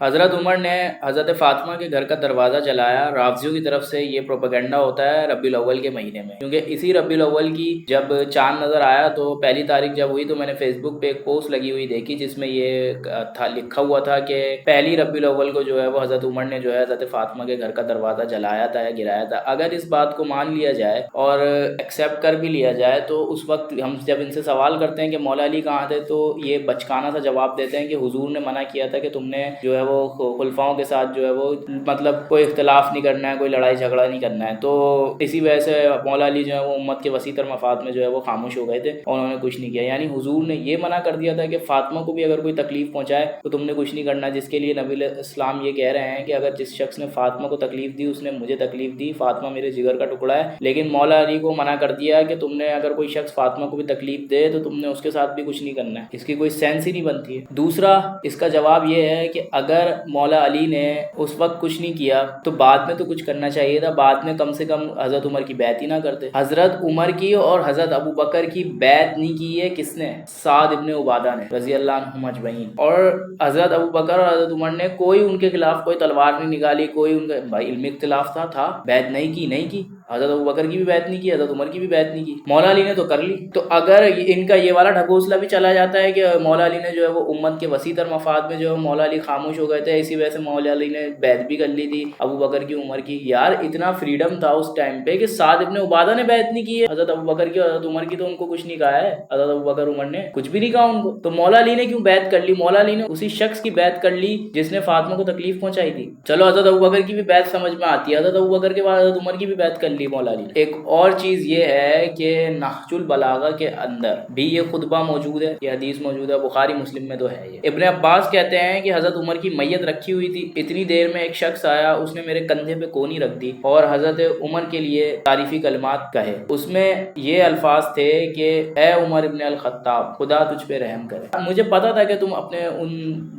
حضرت عمر نے حضرت فاطمہ کے گھر کا دروازہ جلایا۔ رافضیوں کی طرف سے یہ پروپیگنڈا ہوتا ہے ربیع الاول کے مہینے میں، کیونکہ اسی ربیع الاول کی جب چاند نظر آیا تو پہلی تاریخ جب ہوئی تو میں نے فیس بک پہ ایک پوسٹ لگی ہوئی دیکھی جس میں یہ تھا لکھا ہوا تھا کہ پہلی ربیع الاول کو جو ہے وہ حضرت عمر نے جو ہے حضرت فاطمہ کے گھر کا دروازہ جلایا تھا یا گرایا تھا۔ اگر اس بات کو مان لیا جائے اور ایکسیپٹ کر بھی لیا جائے تو اس وقت ہم جب ان سے سوال کرتے ہیں کہ مولا علی کہاں تھے تو یہ بچکانہ سا جواب دیتے ہیں کہ حضور نے منع کیا تھا کہ تم نے جو ہے وہ خلفاؤں کے ساتھ جو ہے وہ مطلب کوئی اختلاف نہیں کرنا ہے، کوئی لڑائی جھگڑا نہیں کرنا ہے، تو اسی وجہ سے مولا علی جو ہے وہ امت کے وسیع تر مفاد میں جو ہے وہ خاموش ہو گئے تھے اور انہوں نے کچھ نہیں کیا۔ یعنی حضور نے یہ منع کر دیا تھا کہ فاطمہ کو بھی اگر کوئی تکلیف پہنچائے تو تم نے کچھ نہیں کرنا، جس کے لیے نبی اسلام یہ کہہ رہے ہیں کہ اگر جس شخص نے فاطمہ کو تکلیف دی اس نے مجھے تکلیف دی، فاطمہ میرے جگر کا ٹکڑا ہے۔ لیکن مولا علی کو منع کر دیا کہ تم نے اگر کوئی شخص فاطمہ کو بھی تکلیف دے تو تم نے اس کے ساتھ بھی کچھ نہیں کرنا ہے، اس کی کوئی سینس ہی نہیں بنتی ہے۔ دوسرا اس کا جواب یہ ہے کہ اگر مولا علی نے اس وقت کچھ نہیں کیا تو بعد میں تو کچھ کرنا چاہیے تھا، بعد میں کم سے کم حضرت عمر کی بیعت ہی نہ کرتے۔ حضرت عمر کی اور حضرت ابو بکر کی بیعت نہیں کی ہے کس نے؟ سعد ابن عبادہ نے رضی اللہ عنہم اجمعین۔ اور حضرت ابو بکر اور حضرت عمر نے کوئی ان کے خلاف کوئی تلوار نہیں نکالی، کوئی ان کا بھائی علمی اختلاف تھا بیعت نہیں کی حضرت ابو بکر کی بھی بیعت نہیں کی، حضرت عمر کی بھی بیعت نہیں کی، مولا علی نے تو کر لی۔ تو اگر ان کا یہ والا ڈھکوسلا بھی چلا جاتا ہے کہ مولا علی نے جو ہے وہ امت کے وسیع تر مفاد میں جو ہے مولا علی خاموش ہو گئے تھے، اسی وجہ سے مولا علی نے بیعت بھی کر لی تھی ابو بکر کی عمر کی۔ یار اتنا فریڈم تھا اس ٹائم پہ کہ سعد ابن عبادہ نے بیعت نہیں کی ہے حضرت ابو بکر کی اور حضرت عمر کی، تو ان کو کچھ نہیں کہا ہے، حضرت ابو بکر عمر نے کچھ بھی نہیں کہا ان کو، تو مولا علی نے کیوں بیعت کر لی؟ مولا علی نے اسی شخص کی بیعت کر لی جس نے فاطمہ کو تکلیف پہنچائی تھی۔ چلو حضرت ابو بکر کی بھی بیعت سمجھ میں آتی ہے، حضرت ابو بکر کے بعد حضرت عمر کی بھی بیعت کر لی مولا علی نے۔ ایک اور چیز یہ ہے کہ نہج البلاغہ کے اندر بھی یہ خطبہ موجود ہے، یہ حدیث موجود ہے، بخاری مسلم میں تو ہے یہ۔ ابن عباس کہتے ہیں کہ حضرت عمر کی میت رکھی ہوئی تھی، اتنی دیر میں ایک شخص آیا، اس نے میرے کندھے پہ کونی رکھ دی اور حضرت عمر کے لیے تعریفی کلمات کہے۔ اس میں یہ الفاظ تھے کہ اے عمر ابن الخطاب، خدا تجھ پہ رحم کرے۔ مجھے پتا تھا کہ تم اپنے ان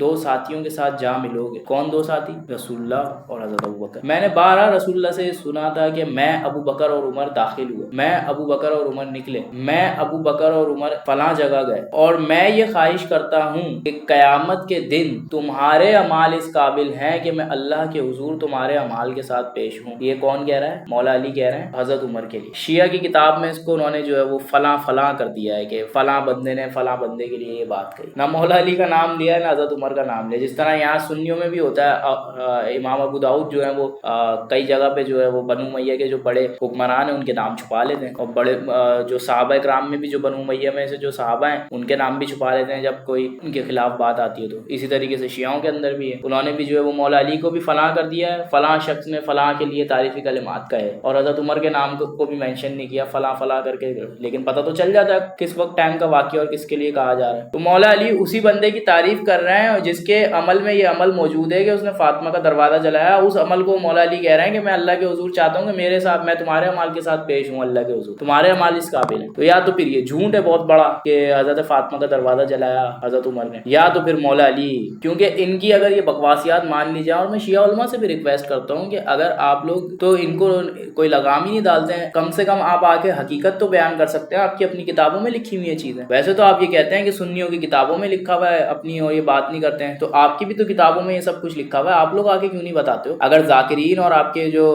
دو ساتھیوں کے ساتھ جا ملو گے۔ کون دو ساتھی؟ رسول اللہ اور حضرت ابو بکر۔ میں نے بارہا رسول اللہ سے سنا تھا کہ میں ابو بکر اور عمر داخل ہوئے، میں ابو بکر اور عمر نکلے، میں ابو بکر اور عمر فلاں جگہ گئے، اور میں یہ خواہش کرتا ہوں کہ قیامت کے دن تمہارے اعمال اس قابل ہیں کہ میں اللہ کے حضور تمہارے اعمال کے ساتھ پیش ہوں۔ یہ کون کہہ رہا ہے؟ مولا علی کہہ رہے ہیں حضرت عمر کے لیے۔ شیعہ کی کتاب میں اس کو انہوں نے جو ہے وہ فلاں فلاں کر دیا ہے کہ فلاں بندے نے فلاں بندے کے لیے یہ بات کہی، نہ مولا علی کا نام لیا ہے نہ حضرت عمر کا نام لیا۔ جس طرح یہاں سنیوں میں بھی ہوتا ہے، امام ابو داؤد جو ہے وہ کئی جگہ پہ جو ہے وہ بنو امیہ کے جو بڑے حکمران ہیں ان کے نام چھپا لیتے ہیں، اور بڑے جو صحابہ کرام میں بھی جو بنو امیہ میں سے جو صحابہ ہیں ان کے نام بھی چھپا لیتے ہیں جب کوئی ان کے خلاف بات آتی ہے تو۔ اسی طریقے سے شیعوں کے اندر بھی ہے، انہوں نے بھی جو ہے وہ مولا علی کو بھی فلاں کر دیا ہے، فلاں شخص نے فلاں کے لیے تعریفی کلمات کہے، اور حضرت عمر کے نام کو بھی مینشن نہیں کیا، فلاں فلاں کر کے، لیکن پتہ تو چل جاتا ہے کس وقت ٹائم کا واقعہ اور کس کے لیے کہا جا رہا ہے۔ تو مولا علی اسی بندے کی تعریف کر رہے ہیں اور جس کے عمل میں یہ عمل موجود ہے کہ اس نے فاطمہ کا دروازہ جلایا، اس عمل کو مولا علی کہہ رہے ہیں کہ میں اللہ کے حضور چاہتا ہوں کہ میرے ساتھ، میں تمہارے اعمال کے ساتھ پیش ہوں اللہ کے حضور، تمہارے اعمال اس قابل ہیں۔ تو یا تو پھر یہ جھوٹ ہے بہت بڑا کہ حضرت فاطمہ کا دروازہ جلایا حضرت عمر نے، یا تو پھر مولا علی، کیونکہ ان کی اگر یہ بکواسیات مان لی جائے، اور میں شیعہ علماء سے بھی ریکویسٹ کرتا ہوں کہ اگر آپ لوگ تو ان کو کوئی لگام ہی نہیں ڈالتے ہیں، کم سے کم آپ آ کے حقیقت تو بیان کر سکتے ہیں، آپ کی اپنی کتابوں میں لکھی ہوئی یہ چیزیں۔ ویسے تو آپ یہ کہتے ہیں کہ سنیوں کی کتابوں میں لکھا ہوا ہے اپنی، اور یہ بات نہیں کرتے ہیں، تو آپ کی بھی تو کتابوں میں یہ سب کچھ لکھا ہوا ہے، آپ لوگ آ کے کیوں نہیں بتاتے ہو؟ اگر ذاکرین اور آپ کے جو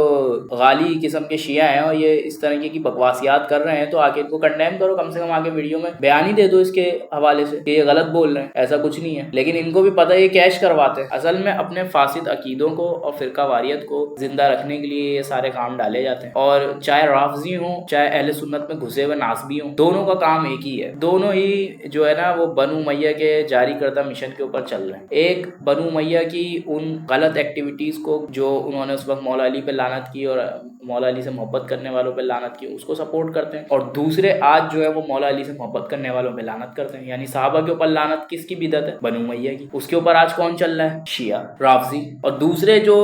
غالی قسم کے شیعہ ہیں اور یہ اس طرح کی بکواسیات کر رہے ہیں تو آ کے ان کو کنڈیم کرو، کم سے کم آ کے ویڈیو میں بیان ہی دے دو اس کے حوالے سے کہ یہ غلط بول رہے ہیں، ایسا کچھ نہیں ہے۔ لیکن ان کو بھی پتہ ہے یہ کیش کرواتے ہیں، اصل میں اپنے فاسد عقیدوں کو اور فرقہ واریت کو زندہ رکھنے کے لیے یہ سارے کام ڈالے جاتے ہیں، اور چاہے رافضی ہوں چاہے اہل سنت میں گھسے ہوئے ناصبی ہوں، دونوں کا کام ایک ہی ہے، دونوں ہی جو ہے نا وہ بنو امیہ کے جاری کردہ مشن کے اوپر چل رہے ہیں۔ ایک بنو امیہ کی ان غلط ایکٹیویٹیز کو جو انہوں نے اس وقت مولا علی پہ لعنت کی اور مولا علی سے محبت کرنے والوں پہ لعنت کی، اس کو سپورٹ کرتے ہیں، اور دوسرے آج جو ہے وہ مولا علی سے محبت کرنے والوں پہ لعنت کرتے ہیں۔ یعنی صحابہ کے اوپر لعنت کس کی بدعت ہے؟ بنو امیہ کی۔ اس کے اوپر آج کون چل رہا ہے؟ شیعہ رافضی، اور دوسرے جو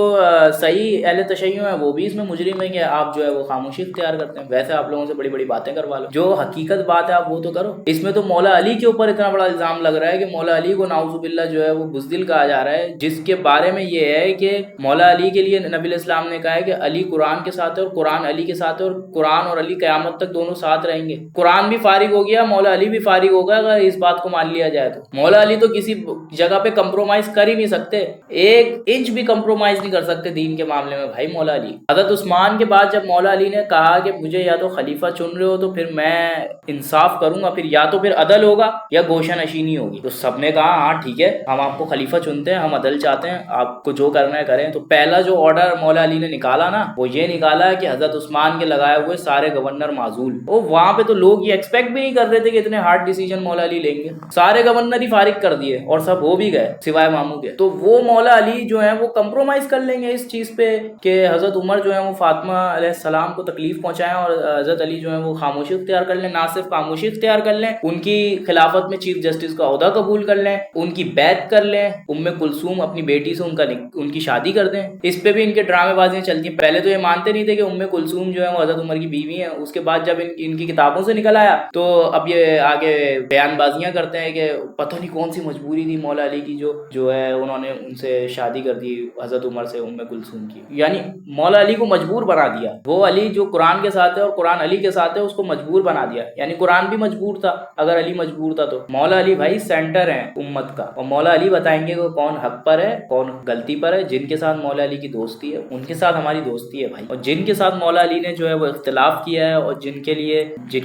صحیح اہل تشیع ہیں وہ بھی اس میں مجرم ہیں کہ آپ جو ہے وہ خاموشی اختیار کرتے ہیں۔ ویسے آپ لوگوں سے بڑی بڑی باتیں کروا لو، جو حقیقت بات ہے آپ وہ تو کرو۔ اس میں تو مولا علی کے اوپر اتنا بڑا الزام لگ رہا ہے کہ مولا علی کو نعوذ باللہ جو ہے وہ بزدل کہا جا رہا ہے، جس کے بارے میں یہ ہے کہ مولا علی کے لیے نبی اسلام نے کہا ہے کہ علی قرآن کے ساتھ ہے اور قرآن قرآن علی کے ساتھ ہے، اور قرآن اور علی قیامت تک دونوں ساتھ رہیں گے۔ قرآن بھی فارغ ہو گیا، مولا علی بھی فارغ ہو گیا اگر اس بات کو مان لیا جائے تو۔ مولا علی تو کسی جگہ پہ کمپرومائز کر ہی نہیں سکتے، ایک انچ بھی کمپرومائز نہیں کر سکتے دین کے معاملے میں بھائی مولا علی۔ حضرت عثمان کے بعد جب مولا علی نے کہا کہ مجھے یا تو خلیفہ چن رہے ہو تو پھر میں انصاف کروں گا، پھر یا تو پھر عدل ہوگا یا گوشہ نشینی ہوگی، تو سب نے کہا ہاں ٹھیک ہے ہم آپ کو خلیفہ چنتے ہیں، ہم عدل چاہتے ہیں، آپ کو جو کرنا ہے کریں۔ تو پہلا جو آرڈر مولا علی نے نکالا نا وہ یہ نکالا کہ حضرت عثمان کے لگائے ہوئے سارے گورنر معزول۔ وہ وہاں پہ تو لوگ یہ ایکسپیکٹ بھی نہیں کر رہے تھے کہ اتنے ہارڈ ڈیسیجن مولا علی لیں گے، سارے گورنر ہی فارغ کر دیے اور سب ہو بھی گئے سوائے ماموں کے۔ تو وہ مولا علی جو ہیں وہ کمپرومائز کر لیں گے اس چیز پہ کہ حضرت عمر جو ہے وہ فاطمہ علیہ السلام کو تکلیف پہنچائیں اور حضرت علی جو ہے وہ خاموشی اختیار کر لیں، نہ صرف خاموشی اختیار کر لیں، ان کی خلافت میں چیف جسٹس کا عہدہ قبول کر لیں، ان کی بیعت کر لیں، ام کلثوم اپنی بیٹی سے ان کی شادی کر دیں۔ اس پہ بھی ان کے ڈرامے بازیاں چلتی ہیں۔ پہلے تو یہ مانتے نہیں تھے کہ ام کلثوم جو ہے وہ حضرت عمر کی بیوی ہیں، اس کے بعد جب ان کی کتابوں سے نکل آیا تو اب یہ آگے بیان بازیاں کرتے ہیں کہ پتہ نہیں کون سی مجبوری تھی مولا علی کی جو ہے انہوں نے ان سے شادی کر دی حضرت عمر سے ام کلثوم کی، یعنی مولا علی کو مجبور بنا دیا۔ وہ علی جو قرآن کے ساتھ ہے اور قرآن علی کے ساتھ ہے اس کو مجبور بنا دیا، یعنی قرآن بھی مجبور تھا اگر علی مجبور تھا تو۔ مولا علی بھائی سینٹر ہیں امت کا، اور مولا علی بتائیں گے کہ کون حق پر ہے کون غلطی پر ہے۔ جن کے ساتھ مولا علی کی دوستی ہے ان کے ساتھ ہماری دوستی ہے بھائی، اور جن کے ساتھ مولا علی نے جو ہے وہ اختلاف کیا ہے اور جن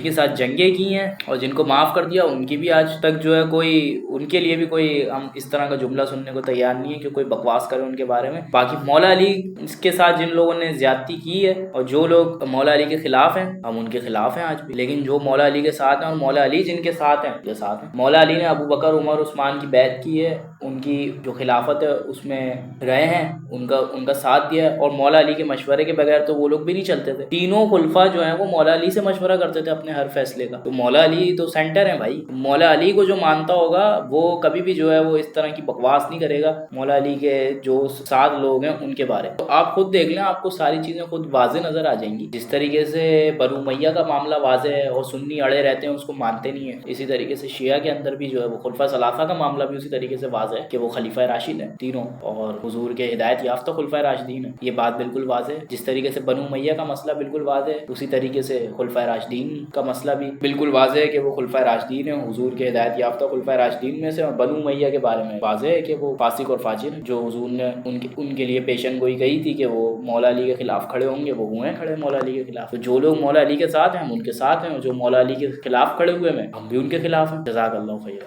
کے ساتھ جنگیں کی ہیں اور جن کو معاف کر دیا، ان کی بھی آج تک جو ہے کوئی ان کے لیے بھی کوئی ہم اس طرح کا جملہ سننے کو تیار نہیں ہے کہ کوئی بکواس کرے ان کے بارے میں۔ باقی مولا علی اس کے ساتھ جن لوگوں نے زیادتی کی ہے اور جو لوگ مولا علی کے خلاف ہیں ہم ان کے خلاف ہیں آج بھی، لیکن جو مولا علی کے ساتھ ہیں اور مولا علی جن کے ساتھ ہیں یہ ساتھ ہیں۔ مولا علی نے ابو بکر عمر عثمان کی بیعت کی ہے، ان کی جو خلافت ہے اس میں رہے ہیں، ان کا ساتھ دیا ہے، اور مولا علی کے مشورے کے بغیر تو وہ لوگ بھی نہیں چلتے تھے۔ تینوں خلفاء جو ہیں وہ مولا علی سے مشورہ کرتے تھے اپنے ہر فیصلے کا۔ تو مولا علی تو سینٹر ہیں بھائی، مولا علی کو جو مانتا ہوگا وہ کبھی بھی جو ہے وہ اس طرح کی بکواس نہیں کرے گا مولا علی کے جو سات لوگ ہیں ان کے بارے میں۔ تو آپ خود دیکھ لیں، آپ کو ساری چیزیں خود واضح نظر آ جائیں گی۔ جس طریقے سے بنو امیہ کا معاملہ واضح ہے اور سنی اڑے رہتے ہیں اس کو مانتے نہیں ہیں، اسی طریقے سے شیعہ کے اندر بھی جو ہے وہ خلفاء ثلاثہ کا معاملہ بھی اسی طریقے سے واضح ہے کہ وہ خلیفہ راشد ہیں تینوں اور حضور کے ہدایت یافتہ خلفاء راشدین ہیں، یہ بات بالکل واضح ہے۔ جس طریقے سے بنو امیہ کا مسئلہ بالکل واضح ہے اسی طریقے سے خلفاء راشدین کا مسئلہ بھی بالکل واضح ہے کہ وہ خلفاء راشدین ہیں، حضور کے ہدایت یافتہ خلفاء راشدین میں سے۔ اور بنو امیہ کے بارے میں واضح ہے کہ وہ فاسق اور فاجر ہیں، جو حضور نے ان کے لیے پیشن گوئی کہی تھی کہ وہ مولا علی کے خلاف کھڑے ہوں گے، وہ ہوئے ہیں کھڑے مولا علی کے خلاف۔ تو جو لوگ مولا علی کے ساتھ ہیں ہم ان کے ساتھ ہیں، اور جو مولا علی کے خلاف کھڑے ہوئے ہیں ہم بھی ان کے خلاف ہیں۔ جزاک اللہ خیر۔